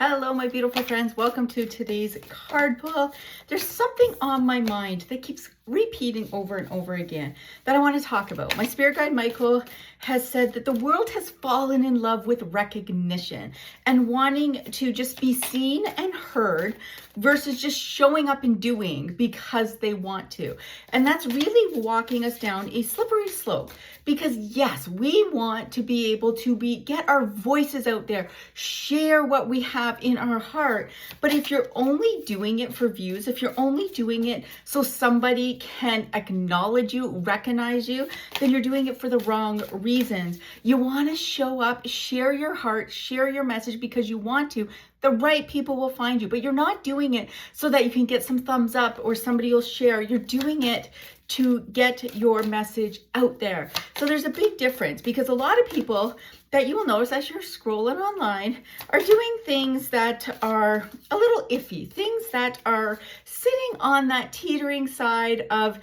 Hello, my beautiful friends. Welcome to today's card pull. There's something on my mind that keeps repeating over and over again that I want to talk about. My spirit guide, Michael, has said that the world has fallen in love with recognition and wanting to just be seen and heard versus just showing up and doing because they want to. And that's really walking us down a slippery slope because yes, we want to be able to get our voices out there, share what we have in our heart. But if you're only doing it for views, if you're only doing it so somebody can acknowledge you, recognize you, then you're doing it for the wrong reasons. You want to show up, share your heart, share your message because you want to. The right people will find you, but you're not doing it so that you can get some thumbs up or somebody will share. You're doing it to get your message out there. So there's a big difference because a lot of people that you will notice as you're scrolling online are doing things that are a little iffy, things that are sitting on that teetering side of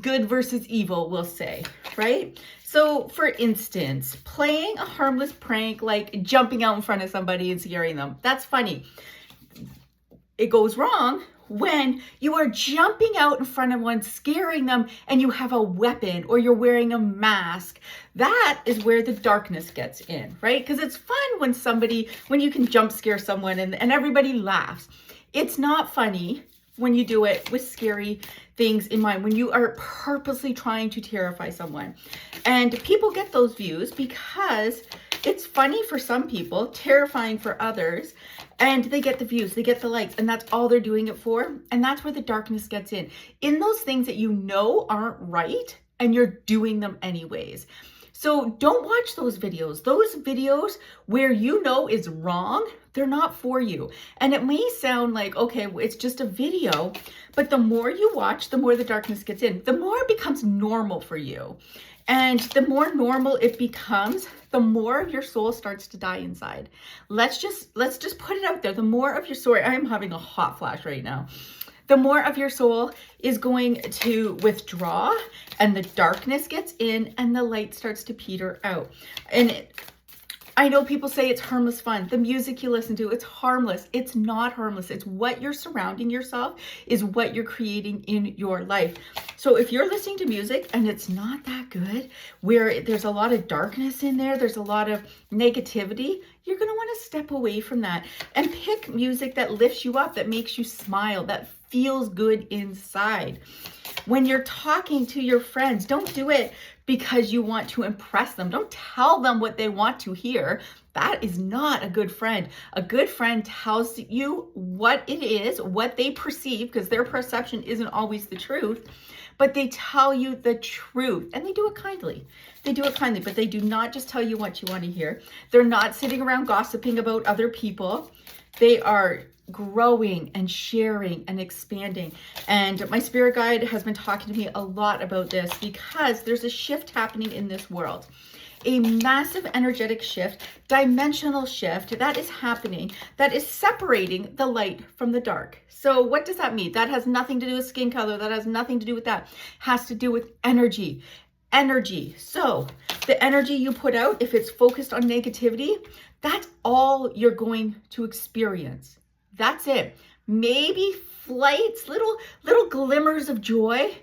good versus evil, we'll say, right? So for instance, playing a harmless prank like jumping out in front of somebody and scaring them, that's funny. It goes wrong when you are jumping out in front of one, scaring them, and you have a weapon or you're wearing a mask. That is where the darkness gets in, right? Because it's fun when you can jump scare someone and everybody laughs. It's not funny when you do it with scary things in mind, when you are purposely trying to terrify someone. And people get those views because it's funny for some people, terrifying for others, and they get the views, they get the likes, and that's all they're doing it for. And that's where the darkness gets in those things that you know aren't right, and you're doing them anyways. So don't watch those videos. Those videos where you know is wrong, they're not for you. And it may sound like, okay, it's just a video, but the more you watch, the more the darkness gets in, the more it becomes normal for you. And the more normal it becomes, the more of your soul starts to die inside. Let's just put it out there. The more of your soul, I am having a hot flash right now. The more of your soul is going to withdraw and the darkness gets in and the light starts to peter out. And I know people say it's harmless fun. The music you listen to, it's harmless. It's not harmless. It's what you're surrounding yourself is what you're creating in your life. So if you're listening to music and it's not that good, where there's a lot of darkness in there, there's a lot of negativity, you're going to want to step away from that and pick music that lifts you up, that makes you smile, that feels good inside. When you're talking to your friends, don't do it because you want to impress them. Don't tell them what they want to hear. That is not a good friend. A good friend tells you what it is, what they perceive, because their perception isn't always the truth, but they tell you the truth and they do it kindly. They do it kindly, but they do not just tell you what you want to hear. They're not sitting around gossiping about other people. They are growing and sharing and expanding. And my spirit guide has been talking to me a lot about this because there's a shift happening in this world. A massive energetic shift, dimensional shift that is happening, that is separating the light from the dark. So what does that mean? That has nothing to do with skin color. That has nothing to do with that. It has to do with energy. Energy. So the energy you put out, if it's focused on negativity, that's all you're going to experience. That's it. Maybe flights, little glimmers of joy,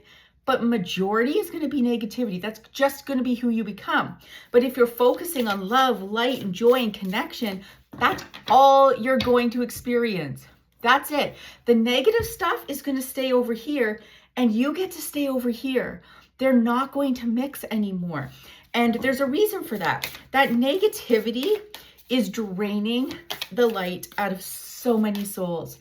but majority is going to be negativity. That's just going to be who you become. But if you're focusing on love, light, and joy and connection, that's all you're going to experience. That's it. The negative stuff is going to stay over here, and you get to stay over here. They're not going to mix anymore. And there's a reason for that. That negativity is draining the light out of so many souls.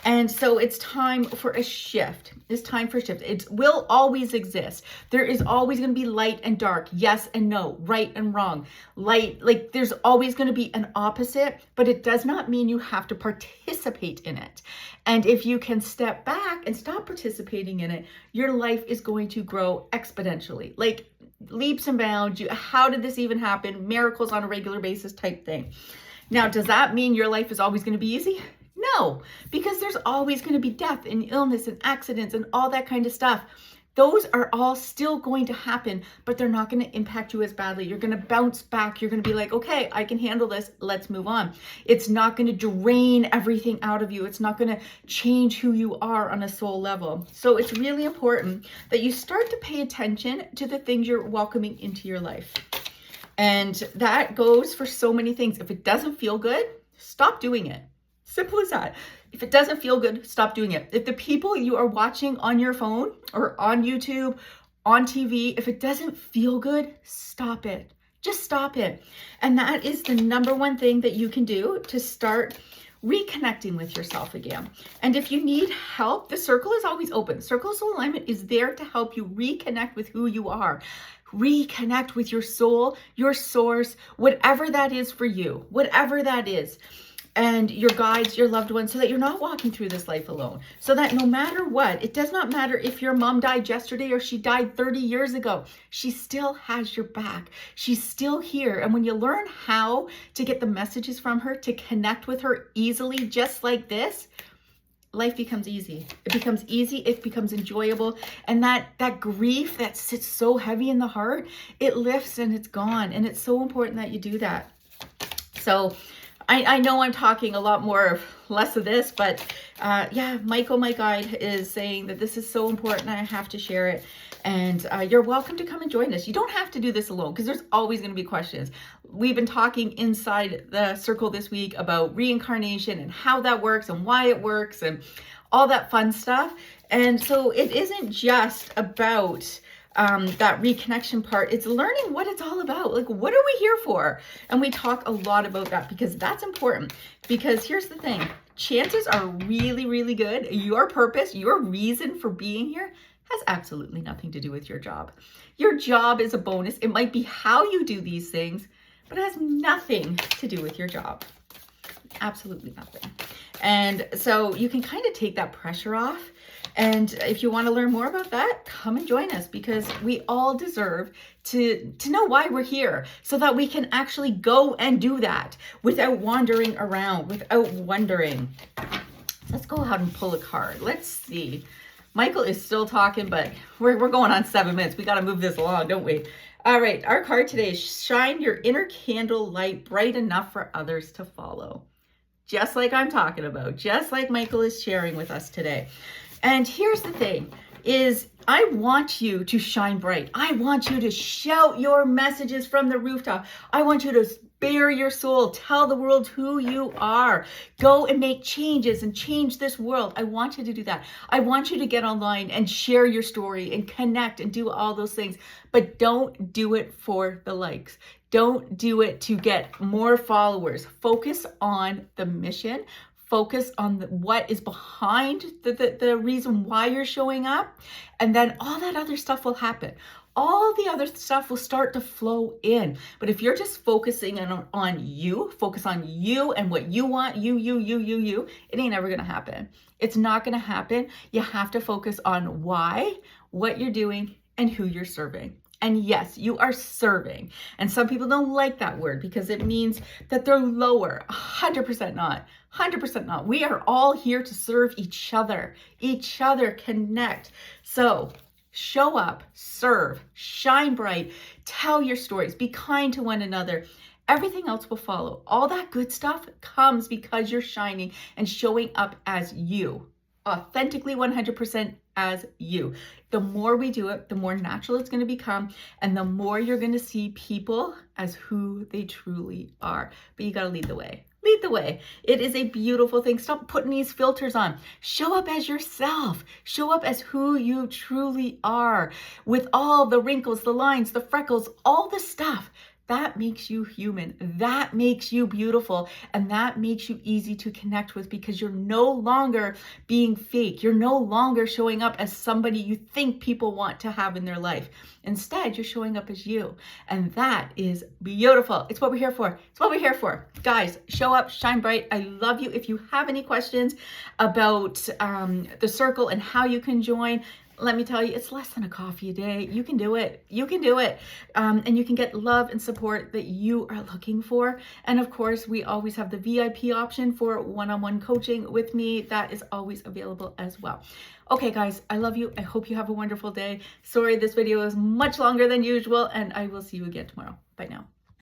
And so it's time for a shift. It's time for a shift. It will always exist. There is always going to be light and dark, yes and no, right and wrong. Light, like there's always going to be an opposite, but it does not mean you have to participate in it. And if you can step back and stop participating in it, your life is going to grow exponentially, like leaps and bounds. How did this even happen? Miracles on a regular basis type thing. Now, does that mean your life is always going to be easy? No, because there's always going to be death and illness and accidents and all that kind of stuff. those are all still going to happen, but they're not going to impact you as badly. You're going to bounce back. You're going to be like, okay, I can handle this. Let's move on. It's not going to drain everything out of you. It's not going to change who you are on a soul level. So it's really important that you start to pay attention to the things you're welcoming into your life. And that goes for so many things. If it doesn't feel good, stop doing it. Simple as that. If it doesn't feel good, stop doing it. If the people you are watching on your phone or on YouTube, on TV, if it doesn't feel good, stop it. Just stop it. And that is the number one thing that you can do to start reconnecting with yourself again. And if you need help, the circle is always open. Circle of Soul Alignment is there to help you reconnect with who you are. Reconnect with your soul, your source, whatever that is for you, whatever that is. And your guides, your loved ones, so that you're not walking through this life alone. So that no matter what, it does not matter if your mom died yesterday or she died 30 years ago, she still has your back. She's still here. And when you learn how to get the messages from her, to connect with her easily, just like this, life becomes easy. It becomes easy. It becomes enjoyable. And that grief that sits so heavy in the heart, it lifts and it's gone. And it's so important that you do that. So I know I'm talking a lot more, less of this, but yeah, Michael, my guide, is saying that this is so important. I have to share it. And you're welcome to come and join us. You don't have to do this alone because there's always going to be questions. We've been talking inside the circle this week about reincarnation and how that works and why it works and all that fun stuff. And so it isn't just about that reconnection part. It's learning what it's all about. Like, what are we here for? And we talk a lot about that because that's important. Because here's the thing, chances are really, really good. Your purpose, your reason for being here has absolutely nothing to do with your job. Your job is a bonus. It might be how you do these things, but it has nothing to do with your job. Absolutely nothing. And so you can kind of take that pressure off. And if you want to learn more about that, come and join us, because we all deserve to know why we're here, so that we can actually go and do that without wandering around, without wondering. Let's go ahead and pull a card. Let's see. Michael is still talking, but we're going on 7 minutes. We got to move this along, don't we? All right. Our card today is shine your inner candle light bright enough for others to follow. Just like I'm talking about, just like Michael is sharing with us today. And here's the thing is, I want you to shine bright. I want you to shout your messages from the rooftop. I want you to bare your soul. Tell the world who you are. Go and make changes and change this world. I want you to do that. I want you to get online and share your story and connect and do all those things. But don't do it for the likes. Don't do it to get more followers. Focus on the mission. Focus on what is behind the reason why you're showing up. And then all that other stuff will happen. All the other stuff will start to flow in. But if you're just focusing on you, focus on you and what you want, you, it ain't ever going to happen. It's not going to happen. You have to focus on why, what you're doing, and who you're serving. And yes, you are serving. And some people don't like that word because it means that they're lower. 100% not. 100% not. We are all here to serve each other, connect. So show up, serve, shine bright, tell your stories, be kind to one another. Everything else will follow. All that good stuff comes because you're shining and showing up as you, authentically 100% as you. The more we do it, the more natural it's going to become, and the more you're going to see people as who they truly are. But you got to lead the way. Lead the way. It is a beautiful thing. Stop putting these filters on. Show up as yourself. Show up as who you truly are, with all the wrinkles, the lines, the freckles, all the stuff. That makes you human. That makes you beautiful. And that makes you easy to connect with, because you're no longer being fake. You're no longer showing up as somebody you think people want to have in their life. Instead, you're showing up as you. And that is beautiful. It's what we're here for. It's what we're here for. Guys, show up, shine bright. I love you. If you have any questions about the circle and how you can join, let me tell you, it's less than a coffee a day. You can do it. You can do it. And you can get love and support that you are looking for. And of course, we always have the VIP option for one-on-one coaching with me. That is always available as well. Okay, guys, I love you. I hope you have a wonderful day. Sorry, this video is much longer than usual, and I will see you again tomorrow. Bye now.